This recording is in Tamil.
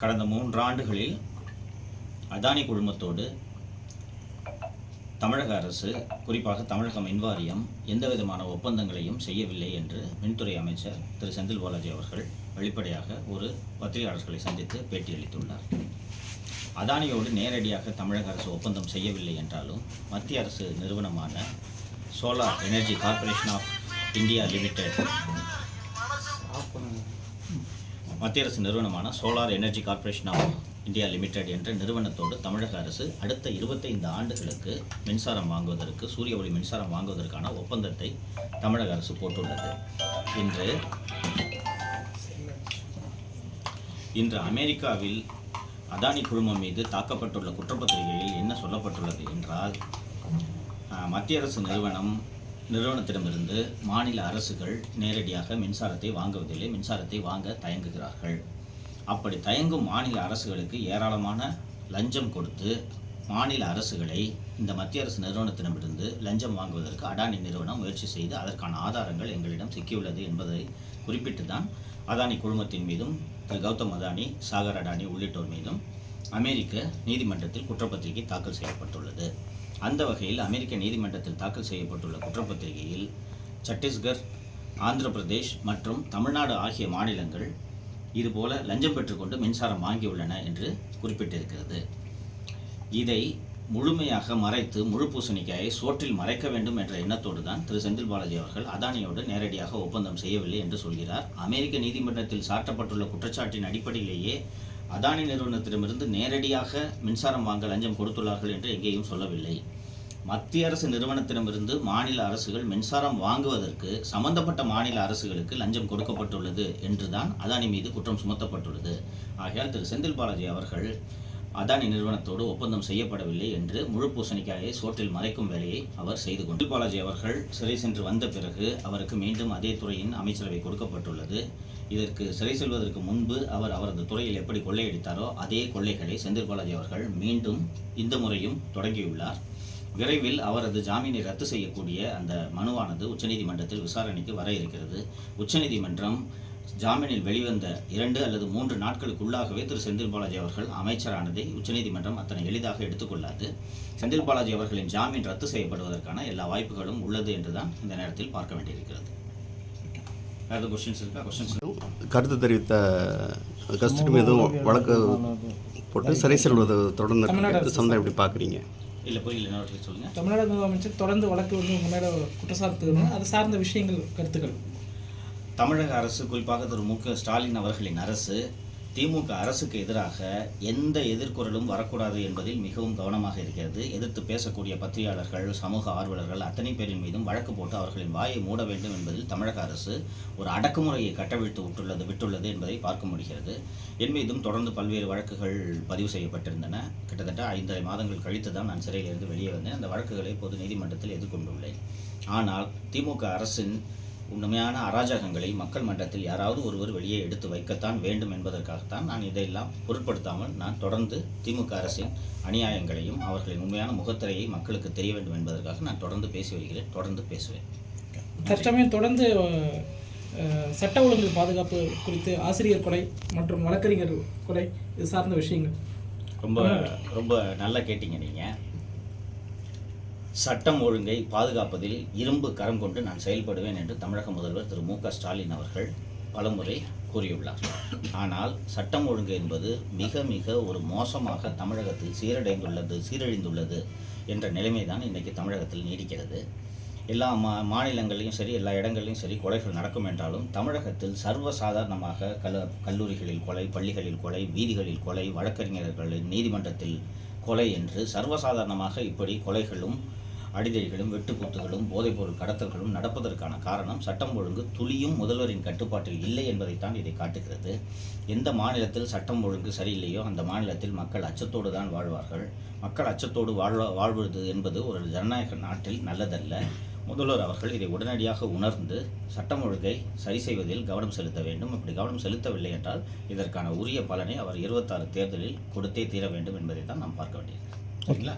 கடந்த 3 ஆண்டுகளில் அதானி குழுமத்தோடு தமிழக அரசு, குறிப்பாக தமிழக மின்வாரியம் எந்தவிதமான ஒப்பந்தங்களையும் செய்யவில்லை என்று மின்துறை அமைச்சர் திரு செந்தில் பாலாஜி அவர்கள் வெளிப்படையாக ஒரு பத்திரிகையாளர்களை சந்தித்து பேட்டியளித்துள்ளார். அதானியோடு நேரடியாக தமிழக அரசு ஒப்பந்தம் செய்யவில்லை என்றாலும் மத்திய அரசு நிறுவனமான solar energy corporation of India limited மத்திய அரசு நிறுவனமான solar energy corporation of India limited என்ற நிறுவனத்தோடு தமிழக அரசு அடுத்த 25 ஆண்டுகளுக்கு மின்சாரம் வாங்குவதற்கு, சூரிய ஒளி மின்சாரம் வாங்குவதற்கான ஒப்பந்தத்தை தமிழக அரசு போட்டுள்ளது. இன்று அமெரிக்காவில் அதானி குழுமம் மீது தாக்கப்பட்டுள்ள குற்றப்பத்திரிகையில் என்ன சொல்லப்பட்டுள்ளது என்றால், மத்திய அரசு நிறுவனத்திடமிருந்து மாநில அரசுகள் நேரடியாக மின்சாரத்தை வாங்குவதில்லை, மின்சாரத்தை வாங்க தயங்குகிறார்கள். அப்படி தயங்கும் மாநில அரசுகளுக்கு ஏராளமான லஞ்சம் கொடுத்து மாநில அரசுகளை இந்த மத்திய அரசு நிறுவனத்திடமிருந்து லஞ்சம் வாங்குவதற்கு அடானி நிறுவனம் முயற்சி செய்து அதற்கான ஆதாரங்கள் எங்களிடம் சிக்கியுள்ளது என்பதை குறிப்பிட்டு தான் அதானி குழுமத்தின் மீதும் திரு கௌதம் அதானி, சாகர் அடானி உள்ளிட்டோர் மீதும் அமெரிக்க நீதிமன்றத்தில் குற்றப்பத்திரிகை தாக்கல் செய்யப்பட்டுள்ளது. அந்த வகையில் அமெரிக்க நீதிமன்றத்தில் தாக்கல் செய்யப்பட்டுள்ள குற்றப்பத்திரிகையில் சத்தீஸ்கர், ஆந்திர பிரதேஷ் மற்றும் தமிழ்நாடு ஆகிய மாநிலங்கள் இதுபோல லஞ்சம் பெற்றுக்கொண்டு மின்சாரம் வாங்கியுள்ளன என்று குறிப்பிட்டிருக்கிறது. இதை முழுமையாக மறைத்து முழு பூசணிக்காயை சோற்றில் மறைக்க வேண்டும் என்ற எண்ணத்தோடு தான் திரு செந்தில் பாலாஜி அவர்கள் அதானியோடு நேரடியாக ஒப்பந்தம் செய்யவில்லை என்று சொல்கிறார். அமெரிக்க நீதிமன்றத்தில் சாட்டப்பட்டுள்ள குற்றச்சாட்டின் அடிப்படையிலேயே அதானி நிறுவனத்திடமிருந்து நேரடியாக மின்சாரம் வாங்க லஞ்சம் கொடுத்துள்ளார்கள் என்று எங்கேயும் சொல்லவில்லை. மத்திய அரசு நிறுவனத்திடமிருந்து மாநில அரசுகள் மின்சாரம் வாங்குவதற்கு சம்பந்தப்பட்ட மாநில அரசுகளுக்கு லஞ்சம் கொடுக்கப்பட்டுள்ளது என்றுதான் அதானி மீது குற்றம் சுமத்தப்பட்டுள்ளது. ஆகையால் திரு செந்தில் பாலாஜி அவர்கள் அதானி நிறுவனத்தோடு ஒப்பந்தம் செய்யப்படவில்லை என்று முழு பூசணிக்காயை சோற்றில் மறைக்கும் வேலையை அவர் செய்து கொண்டு செந்தில் பாலாஜி அவர்கள் சிறை சென்று வந்த பிறகு அவருக்கு மீண்டும் அதே துறையின் அமைச்சரவை கொடுக்கப்பட்டுள்ளது. இதற்கு சிறை செல்வதற்கு முன்பு அவர் அவரது துறையில் எப்படி கொள்ளையடித்தாரோ அதே கொள்ளைகளை செந்தில் பாலாஜி அவர்கள் மீண்டும் இந்த முறையும் தொடங்கியுள்ளார். விரைவில் அவரது ஜாமீனை ரத்து செய்யக்கூடிய அந்த மனுவானது உச்சநீதிமன்றத்தில் விசாரணைக்கு வர இருக்கிறது. உச்சநீதிமன்றம் ஜாமீனில் வெளிவந்த 2 அல்லது 3 நாட்களுக்குள்ளாகவே திரு செந்தில் பாலாஜி அவர்கள் அமைச்சரானதை உச்சநீதிமன்றம் அத்தனை எளிதாக எடுத்துக்கொள்ளாது. செந்தில் பாலாஜி அவர்களின் ஜாமீன் ரத்து செய்யப்படுவதற்கான எல்லா வாய்ப்புகளும் உள்ளது என்றுதான் இந்த நேரத்தில் பார்க்க வேண்டியிருக்கிறது. வேறு கொஸ்டின்ஸ் இருக்கா? கொஸ்டின்ஸ் கருத்து தெரிவித்த கஸ்டடி மீது வழக்கு போட்டு சிறை செல்வது தொடர்ந்து சம்பந்தம் எப்படி பார்க்குறீங்க? இல்லை, புரியல, என்ன சொல்லுங்கள். தமிழ்நாடு முதலமைச்சர் தொடர்ந்து வழக்கு உங்கள் மேலே குற்றச்சாட்டு, அது சார்ந்த விஷயங்கள், கருத்துக்கள். தமிழக அரசு, குறிப்பாக திரு மு.க. ஸ்டாலின் அவர்களின் அரசு திமுக அரசுக்கு எதிராக எந்த எதிர்குரலும் வரக்கூடாது என்பதில் மிகவும் கவனமாக இருக்கிறது. எதிர்த்து பேசக்கூடிய பத்திரிகையாளர்கள், சமூக ஆர்வலர்கள் அத்தனை பேரின் மீதும் வழக்கு போட்டு அவர்களின் வாயை மூட வேண்டும் என்பதில் தமிழக அரசு ஒரு அடக்குமுறையை கட்டவிழ்த்து விட்டுள்ளது என்பதை பார்க்க முடிகிறது. என் மீதும் தொடர்ந்து பல்வேறு வழக்குகள் பதிவு செய்யப்பட்டிருந்தன. கிட்டத்தட்ட 5.5 மாதங்கள் கழித்து தான் நான் சிறையிலிருந்து வெளியே வந்தேன். அந்த வழக்குகளை இப்போது நீதிமன்றத்தில் எதிர்கொண்டுள்ளேன். ஆனால் திமுக அரசின் உண்மையான அராஜகங்களை மக்கள் மன்றத்தில் யாராவது ஒருவர் வெளியே எடுத்து வைக்கத்தான் வேண்டும் என்பதற்காகத்தான் நான் இதையெல்லாம் பொருட்படுத்தாமல் நான் தொடர்ந்து திமுக அரசின் அநியாயங்களையும் அவர்களின் உண்மையான முகத்திரையை மக்களுக்கு தெரிய வேண்டும் என்பதற்காக நான் தொடர்ந்து பேசி வருகிறேன், தொடர்ந்து பேசுவேன். தற்சமயம் தொடர்ந்து சட்ட ஒழுங்கு பாதுகாப்பு குறித்து ஆசிரியர் கொலை மற்றும் வழக்கறிஞர் கொலை இது சார்ந்த விஷயங்கள் ரொம்ப ரொம்ப நல்லா கேட்டீங்க நீங்கள். சட்டம் ஒழுங்கை பாதுகாப்பதில் இரும்பு கரம் கொண்டு நான் செயல்படுவேன் என்று தமிழக முதல்வர் திரு மு.க. ஸ்டாலின் அவர்கள் பலமுறை கூறியுள்ளார். ஆனால் சட்டம் ஒழுங்கு என்பது மிக மிக ஒரு மோசமாக தமிழகத்தில் சீரழிந்துள்ளது என்ற நிலைமை தான் இன்றைக்கி தமிழகத்தில் நீடிக்கிறது. எல்லா மாநிலங்களையும் சரி, எல்லா இடங்களிலும் சரி கொலைகள் நடக்கும் என்றாலும் தமிழகத்தில் சர்வசாதாரணமாக கல்லூரிகளில் கொலை, பள்ளிகளில் கொலை, வீதிகளில் கொலை, வழக்கறிஞர்களின் நீதிமன்றத்தில் கொலை என்று சர்வசாதாரணமாக இப்படி கொலைகளும், அடிதடிகளும், வெட்டுக்குத்துகளும், போதைப்பொருள் கடத்தல்களும் நடப்பதற்கான காரணம் சட்டம் ஒழுங்கு துளியும் முதல்வரின் கட்டுப்பாட்டில் இல்லை என்பதைத்தான் இதை காட்டுகிறது. எந்த மாநிலத்தில் சட்டம் ஒழுங்கு சரியில்லையோ அந்த மாநிலத்தில் மக்கள் அச்சத்தோடு தான் வாழ்வார்கள். மக்கள் அச்சத்தோடு வாழ்வது என்பது ஒரு ஜனநாயக நாட்டில் நல்லதல்ல. முதல்வர் அவர்கள் இதை உடனடியாக உணர்ந்து சட்டம் ஒழுங்கை சரி செய்வதில் கவனம் செலுத்த வேண்டும். அப்படி கவனம் செலுத்தவில்லை என்றால் இதற்கான உரிய பலனை அவர் 26 தேர்தலில் கொடுத்தே தீர வேண்டும் என்பதை தான் நாம் பார்க்க வேண்டியது. சரிங்களா?